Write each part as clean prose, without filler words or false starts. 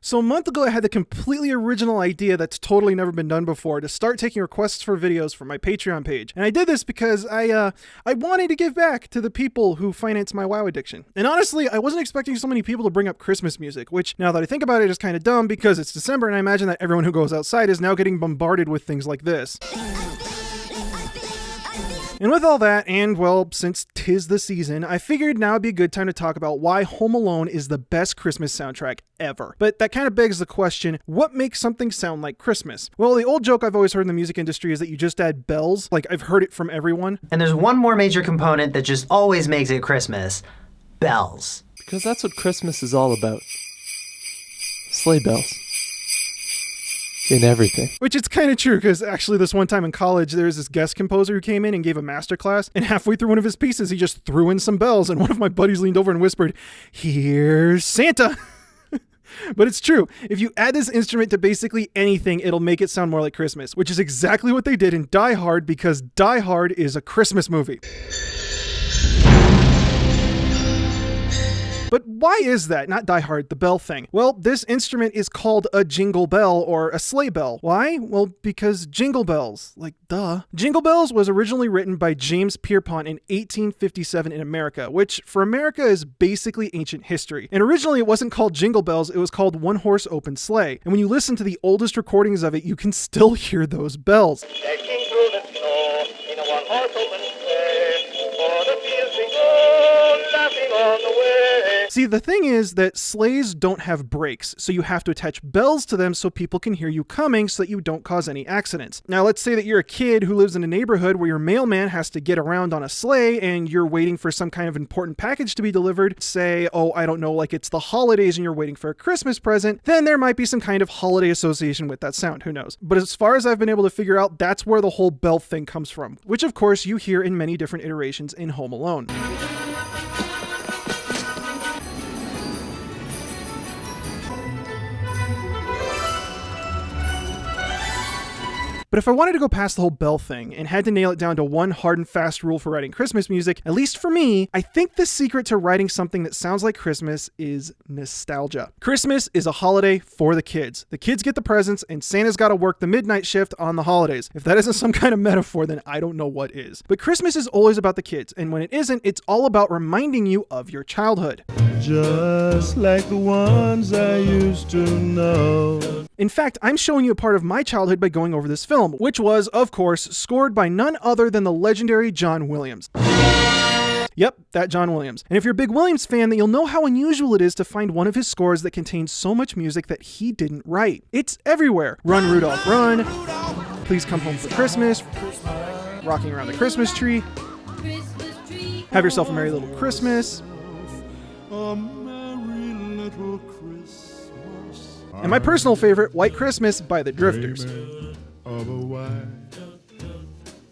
So a month ago, I had the completely original idea that's totally never been done before to start taking requests for videos from my Patreon page. And I did this because I wanted to give back to the people who finance my WoW addiction. And honestly, I wasn't expecting so many people to bring up Christmas music, which now that I think about it is kind of dumb because it's December and I imagine that everyone who goes outside is now getting bombarded with things like this. And with all that, and well, since 'tis the season, I figured now would be a good time to talk about why Home Alone is the best Christmas soundtrack ever. But that kind of begs the question, what makes something sound like Christmas? Well, the old joke I've always heard in the music industry is that you just add bells. Like, I've heard it from everyone. And there's one more major component that just always makes it Christmas. Bells. Because that's what Christmas is all about. Sleigh bells. In everything. Which it's kind of true, because actually this one time in college, there was this guest composer who came in and gave a masterclass, and halfway through one of his pieces, he just threw in some bells, and one of my buddies leaned over and whispered, "Here's Santa." But it's true. If you add this instrument to basically anything, it'll make it sound more like Christmas, which is exactly what they did in Die Hard, because Die Hard is a Christmas movie. But why is that? Not Die Hard, the bell thing. Well, this instrument is called a jingle bell or a sleigh bell. Why? Well, because jingle bells. Like, duh. Jingle Bells was originally written by James Pierpont in 1857 in America, which for America is basically ancient history. And originally it wasn't called Jingle Bells, it was called One Horse Open Sleigh. And when you listen to the oldest recordings of it, you can still hear those bells. Taking through the snow in a one-horse open sleigh, for the fields we go, laughing on the way. See, the thing is that sleighs don't have brakes, so you have to attach bells to them so people can hear you coming so that you don't cause any accidents. Now, let's say that you're a kid who lives in a neighborhood where your mailman has to get around on a sleigh and you're waiting for some kind of important package to be delivered. Say, oh, I don't know, like it's the holidays and you're waiting for a Christmas present, then there might be some kind of holiday association with that sound, who knows. But as far as I've been able to figure out, that's where the whole bell thing comes from, which of course you hear in many different iterations in Home Alone. But if I wanted to go past the whole bell thing and had to nail it down to one hard and fast rule for writing Christmas music, at least for me, I think the secret to writing something that sounds like Christmas is nostalgia. Christmas is a holiday for the kids. The kids get the presents and Santa's got to work the midnight shift on the holidays. If that isn't some kind of metaphor, then I don't know what is. But Christmas is always about the kids, and when it isn't, it's all about reminding you of your childhood. Just like the ones I used to know. In fact, I'm showing you a part of my childhood by going over this film, which was, of course, scored by none other than the legendary John Williams. Yep, that John Williams. And if you're a big Williams fan, then you'll know how unusual it is to find one of his scores that contains so much music that he didn't write. It's everywhere. Run, Rudolph, Run, Please Come Home for Christmas, Rocking Around the Christmas Tree, Have Yourself a Merry Little Christmas, A merry little Christmas. and my personal favorite, White Christmas by the Drifters. Of a white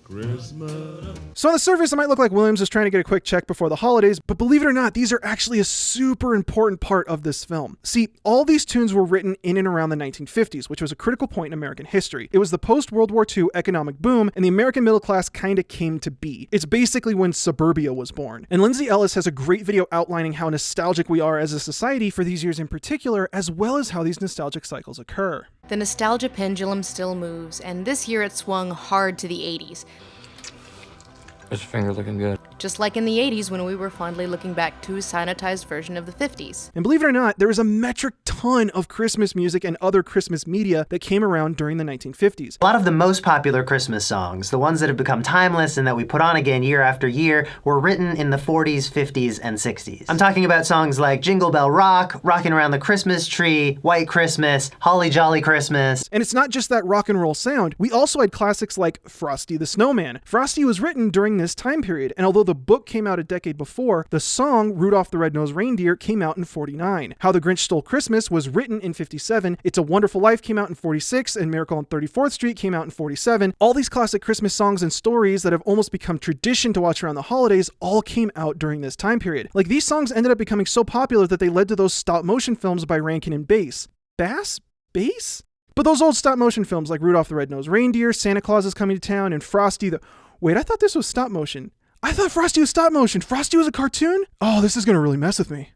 Christmas. So on the surface, it might look like Williams is trying to get a quick check before the holidays, but believe it or not, these are actually a super important part of this film. See, all these tunes were written in and around the 1950s, which was a critical point in American history. It was the post-World War II economic boom, and the American middle class kind of came to be. It's basically when suburbia was born. And Lindsay Ellis has a great video outlining how nostalgic we are as a society for these years in particular, as well as how these nostalgic cycles occur. The nostalgia pendulum still moves, and this year it swung hard to the 80s. Is your finger looking good? Just like in the 80s when we were fondly looking back to a sanitized version of the 50s. And believe it or not, there was a metric ton of Christmas music and other Christmas media that came around during the 1950s. A lot of the most popular Christmas songs, the ones that have become timeless and that we put on again year after year, were written in the 40s, 50s, and 60s. I'm talking about songs like Jingle Bell Rock, Rocking Around the Christmas Tree, White Christmas, Holly Jolly Christmas. And it's not just that rock and roll sound. We also had classics like Frosty the Snowman. Frosty was written during this time period, and although the book came out a decade before, the song Rudolph the Red-Nosed Reindeer came out in 49. How the Grinch Stole Christmas was written in 57. It's a Wonderful Life came out in 46, and Miracle on 34th Street came out in 47. All these classic Christmas songs and stories that have almost become tradition to watch around the holidays all came out during this time period. Like, these songs ended up becoming so popular that they led to those stop-motion films by Rankin and Bass. Bass? But those old stop-motion films like Rudolph the Red-Nosed Reindeer, Santa Claus is Coming to Town, and Frosty the... Wait, I thought this was stop-motion. I thought Frosty was stop-motion. Frosty was a cartoon? Oh, this is going to really mess with me.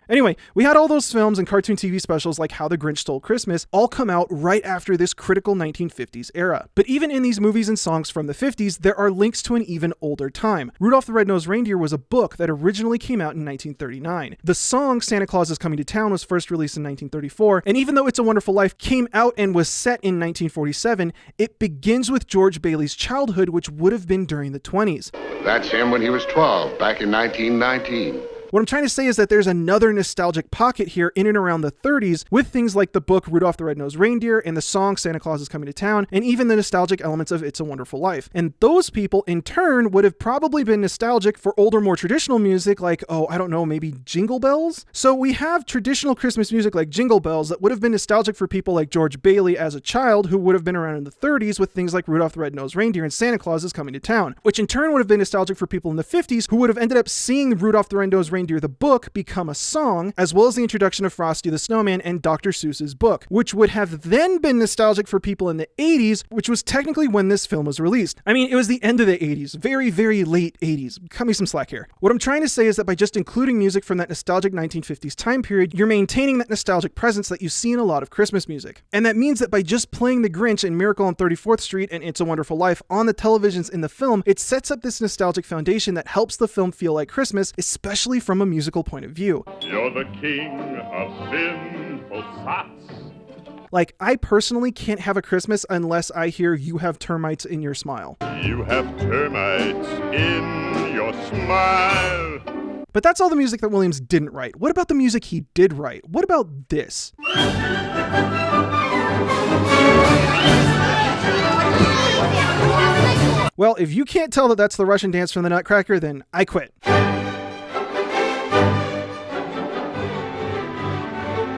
Anyway, we had all those films and cartoon TV specials like How the Grinch Stole Christmas all come out right after this critical 1950s era. But even in these movies and songs from the 50s, there are links to an even older time. Rudolph the Red-Nosed Reindeer was a book that originally came out in 1939. The song Santa Claus is Coming to Town was first released in 1934, and even though It's a Wonderful Life came out and was set in 1947, it begins with George Bailey's childhood, which would have been during the 20s. That's him when he was 12, back in 1919. What I'm trying to say is that there's another nostalgic pocket here in and around the 30s with things like the book Rudolph the Red-Nosed Reindeer and the song Santa Claus is Coming to Town, and even the nostalgic elements of It's a Wonderful Life. And those people, in turn, would have probably been nostalgic for older, more traditional music like, maybe Jingle Bells? So we have traditional Christmas music like Jingle Bells that would have been nostalgic for people like George Bailey as a child who would have been around in the 30s with things like Rudolph the Red-Nosed Reindeer and Santa Claus is Coming to Town, which in turn would have been nostalgic for people in the 50s who would have ended up seeing Rudolph the Red-Nosed Reindeer the book become a song, as well as the introduction of Frosty the Snowman and Dr. Seuss's book, which would have then been nostalgic for people in the 80s, which was technically when this film was released. I mean, it was the end of the 80s, very, very late 80s. Cut me some slack here. What I'm trying to say is that by just including music from that nostalgic 1950s time period, you're maintaining that nostalgic presence that you see in a lot of Christmas music. And that means that by just playing The Grinch and Miracle on 34th Street and It's a Wonderful Life on the televisions in the film, it sets up this nostalgic foundation that helps the film feel like Christmas, especially from a musical point of view. You're the king of sinful sots. Like, I personally can't have a Christmas unless I hear You Have Termites in Your Smile. You have termites in your smile. But that's all the music that Williams didn't write. What about the music he did write? What about this? Well, if you can't tell that that's the Russian dance from the Nutcracker, then I quit.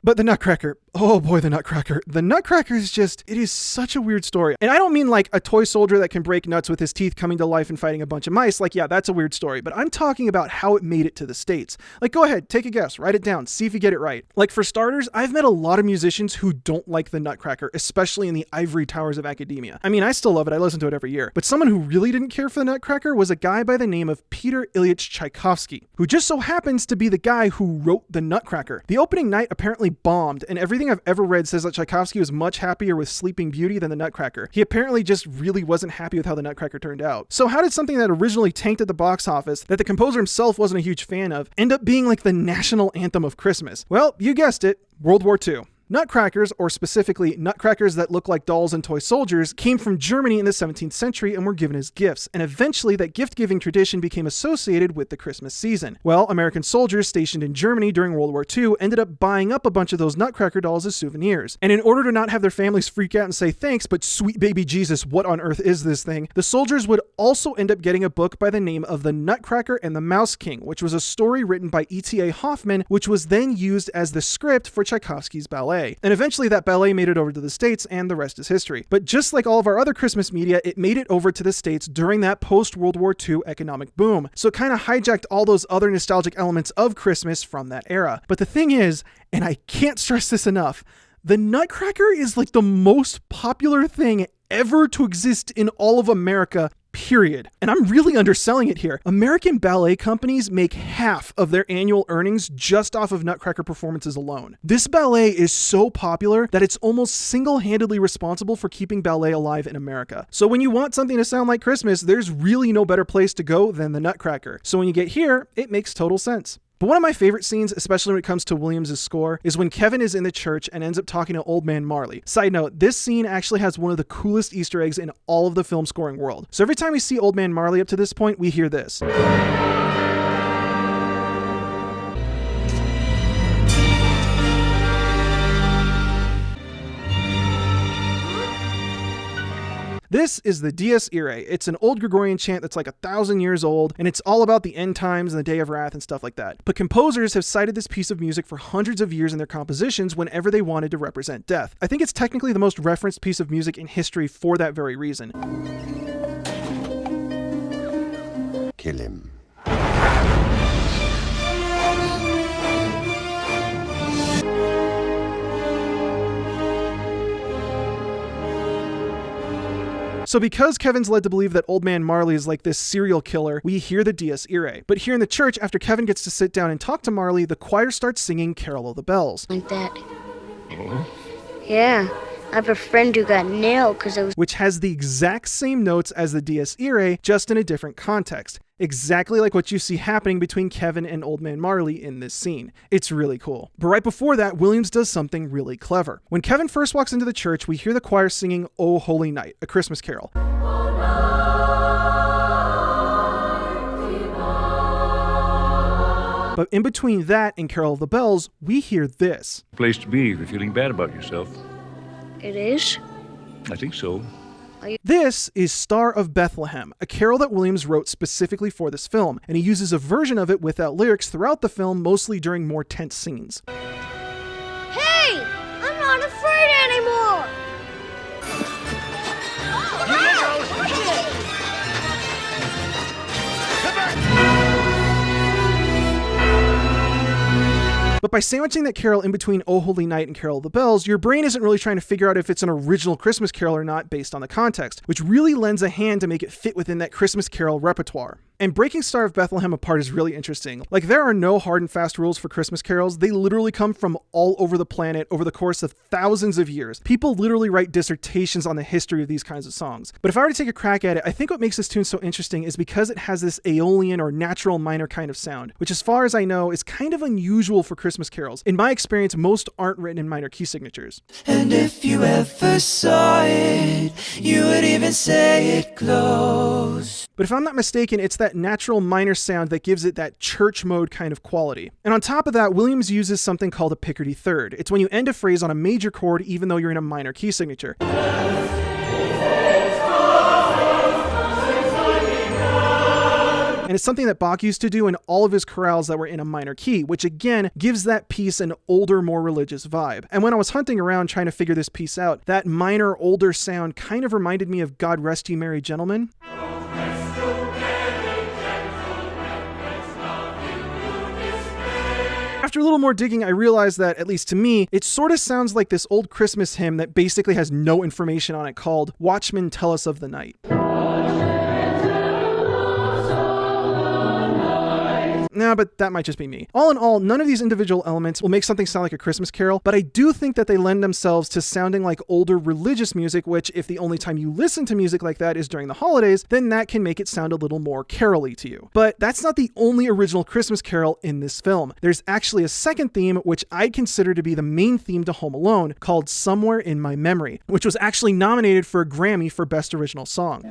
But the Nutcracker, oh boy, the Nutcracker. The Nutcracker is just, it is such a weird story. And I don't mean like a toy soldier that can break nuts with his teeth coming to life and fighting a bunch of mice. Like, yeah, that's a weird story. But I'm talking about how it made it to the States. Like, go ahead, take a guess, write it down, see if you get it right. Like, for starters, I've met a lot of musicians who don't like the Nutcracker, especially in the ivory towers of academia. I mean, I still love it. I listen to it every year. But someone who really didn't care for the Nutcracker was a guy by the name of Peter Ilyich Tchaikovsky, who just so happens to be the guy who wrote the Nutcracker. The opening night apparently bombed, and everything I've ever read says that Tchaikovsky was much happier with Sleeping Beauty than the Nutcracker. He apparently just really wasn't happy with how the Nutcracker turned out. So how did something that originally tanked at the box office, that the composer himself wasn't a huge fan of, end up being like the national anthem of Christmas? Well, you guessed it, World War II. Nutcrackers, or specifically nutcrackers that look like dolls and toy soldiers, came from Germany in the 17th century and were given as gifts, and eventually that gift-giving tradition became associated with the Christmas season. Well, American soldiers stationed in Germany during World War II ended up buying up a bunch of those Nutcracker dolls as souvenirs. And in order to not have their families freak out and say, thanks, but sweet baby Jesus, what on earth is this thing? The soldiers would also end up getting a book by the name of The Nutcracker and the Mouse King, which was a story written by E.T.A. Hoffman, which was then used as the script for Tchaikovsky's ballet. And eventually that ballet made it over to the States, and the rest is history. But just like all of our other Christmas media, it made it over to the States during that post-World War II economic boom. So it kind of hijacked all those other nostalgic elements of Christmas from that era. But the thing is, and I can't stress this enough, the Nutcracker is like the most popular thing ever to exist in all of America, period. And I'm really underselling it here. American ballet companies make half of their annual earnings just off of Nutcracker performances alone. This ballet is so popular that it's almost single-handedly responsible for keeping ballet alive in America. So when you want something to sound like Christmas, there's really no better place to go than the Nutcracker. So when you get here, it makes total sense. But one of my favorite scenes, especially when it comes to Williams' score, is when Kevin is in the church and ends up talking to Old Man Marley. Side note, this scene actually has one of the coolest Easter eggs in all of the film scoring world. So every time we see Old Man Marley up to this point, we hear this. This is the Dies Irae. It's an old Gregorian chant that's like 1,000 years old, and it's all about the end times and the day of wrath and stuff like that. But composers have cited this piece of music for hundreds of years in their compositions whenever they wanted to represent death. I think it's technically the most referenced piece of music in history for that very reason. Kill him. So because Kevin's led to believe that Old Man Marley is like this serial killer, we hear the Dies Irae. But here in the church, after Kevin gets to sit down and talk to Marley, the choir starts singing Carol of the Bells. Like that. Yeah. I have a friend who got nailed because I was... Which has the exact same notes as the Dies Irae, just in a different context. Exactly like what you see happening between Kevin and Old Man Marley in this scene. It's really cool. But right before that, Williams does something really clever. When Kevin first walks into the church, we hear the choir singing O Holy Night, a Christmas carol. But in between that and Carol of the Bells, we hear this. Place to be if you're feeling bad about yourself. It is? I think so. This is Star of Bethlehem, a carol that Williams wrote specifically for this film, and he uses a version of it without lyrics throughout the film, mostly during more tense scenes. Hey! I'm not afraid anymore! But by sandwiching that carol in between O Holy Night and Carol of the Bells, your brain isn't really trying to figure out if it's an original Christmas carol or not based on the context, which really lends a hand to make it fit within that Christmas carol repertoire. And breaking Star of Bethlehem apart is really interesting. Like, there are no hard and fast rules for Christmas carols. They literally come from all over the planet over the course of thousands of years. People literally write dissertations on the history of these kinds of songs. But if I were to take a crack at it, I think what makes this tune so interesting is because it has this Aeolian or natural minor kind of sound, which as far as I know is kind of unusual for Christmas carols. In my experience, most aren't written in minor key signatures. And if you ever saw it, you would even say it close. But if I'm not mistaken, it's that natural minor sound that gives it that church mode kind of quality. And on top of that, Williams uses something called a Picardy third. It's when you end a phrase on a major chord even though you're in a minor key signature. And it's something that Bach used to do in all of his chorales that were in a minor key, which again gives that piece an older, more religious vibe. And when I was hunting around trying to figure this piece out, that minor, older sound kind of reminded me of God Rest You Merry Gentlemen. After a little more digging, I realized that, at least to me, it sort of sounds like this old Christmas hymn that basically has no information on it called Watchman, Tell Us of the Night. No, but that might just be me. All in all, none of these individual elements will make something sound like a Christmas carol, but I do think that they lend themselves to sounding like older religious music, which if the only time you listen to music like that is during the holidays, then that can make it sound a little more carol-y to you. But that's not the only original Christmas carol in this film. There's actually a second theme, which I'd consider to be the main theme to Home Alone, called Somewhere in My Memory, which was actually nominated for a Grammy for Best Original Song.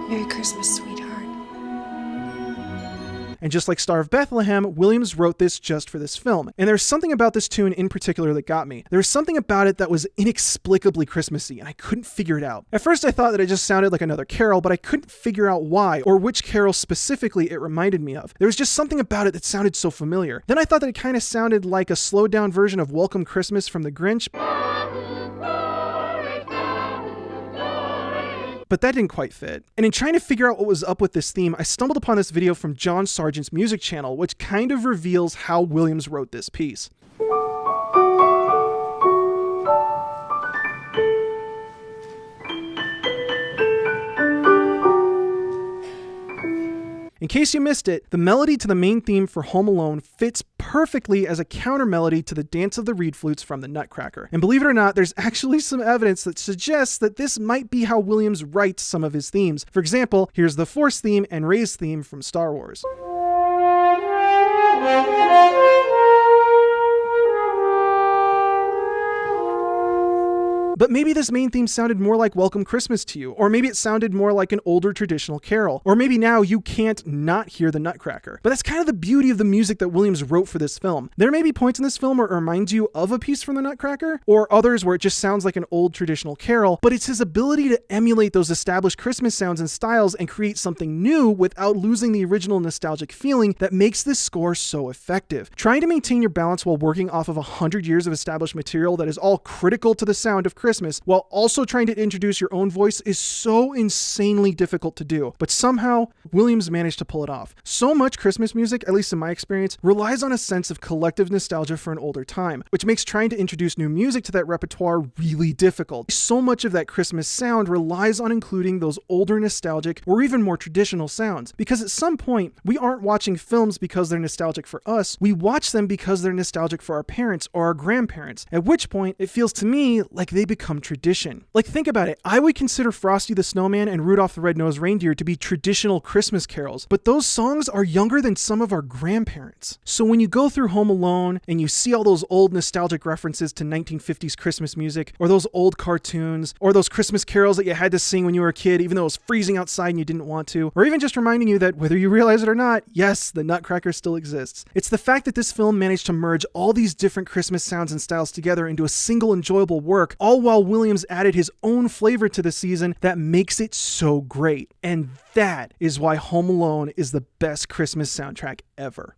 Merry Christmas, sweetheart. And just like Star of Bethlehem, Williams wrote this just for this film. And there's something about this tune in particular that got me. There's something about it that was inexplicably Christmassy, and I couldn't figure it out. At first I thought that it just sounded like another carol, but I couldn't figure out why, or which carol specifically it reminded me of. There was just something about it that sounded so familiar. Then I thought that it kind of sounded like a slowed down version of Welcome Christmas from The Grinch. But that didn't quite fit. And in trying to figure out what was up with this theme, I stumbled upon this video from John Sargent's music channel, which kind of reveals how Williams wrote this piece. In case you missed it, the melody to the main theme for Home Alone fits perfectly as a counter melody to the Dance of the Reed Flutes from the Nutcracker. And believe it or not, there's actually some evidence that suggests that this might be how Williams writes some of his themes. For example, here's the Force theme and Rey's theme from Star Wars. But maybe this main theme sounded more like Welcome Christmas to you, or maybe it sounded more like an older traditional carol, or maybe now you can't not hear the Nutcracker. But that's kind of the beauty of the music that Williams wrote for this film. There may be points in this film where it reminds you of a piece from the Nutcracker, or others where it just sounds like an old traditional carol, but it's his ability to emulate those established Christmas sounds and styles and create something new without losing the original nostalgic feeling that makes this score so effective. Trying to maintain your balance while working off of 100 years of established material that is all critical to the sound of Christmas, while also trying to introduce your own voice, is so insanely difficult to do. But somehow, Williams managed to pull it off. So much Christmas music, at least in my experience, relies on a sense of collective nostalgia for an older time, which makes trying to introduce new music to that repertoire really difficult. So much of that Christmas sound relies on including those older nostalgic or even more traditional sounds, because at some point, we aren't watching films because they're nostalgic for us, we watch them because they're nostalgic for our parents or our grandparents, at which point it feels to me like they become tradition. Like, think about it, I would consider Frosty the Snowman and Rudolph the Red-Nosed Reindeer to be traditional Christmas carols, but those songs are younger than some of our grandparents. So when you go through Home Alone and you see all those old nostalgic references to 1950s Christmas music, or those old cartoons, or those Christmas carols that you had to sing when you were a kid even though it was freezing outside and you didn't want to, or even just reminding you that whether you realize it or not, yes, the Nutcracker still exists. It's the fact that this film managed to merge all these different Christmas sounds and styles together into a single enjoyable work, all while Williams added his own flavor to the season, that makes it so great. And that is why Home Alone is the best Christmas soundtrack ever.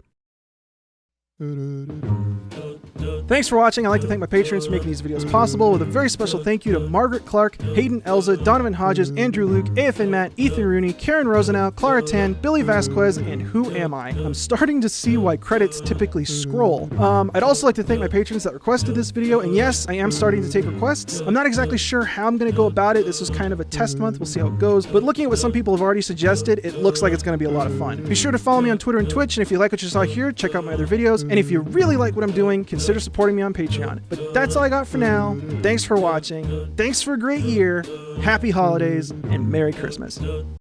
Thanks for watching. I'd like to thank my patrons for making these videos possible, with a very special thank you to Margaret Clark, Hayden Elza, Donovan Hodges, Andrew Luke, AFN Matt, Ethan Rooney, Karen Rosenau, Clara Tan, Billy Vasquez, and Who Am I? I'm starting to see why credits typically scroll. I'd also like to thank my patrons that requested this video, and yes, I am starting to take requests. I'm not exactly sure how I'm going to go about it. This was kind of a test month. We'll see how it goes. But looking at what some people have already suggested, it looks like it's going to be a lot of fun. Be sure to follow me on Twitter and Twitch, and if you like what you saw here, check out my other videos. And if you really like what I'm doing, consider supporting me on Patreon. But that's all I got for now. Thanks for watching. Thanks for a great year. Happy holidays and Merry Christmas.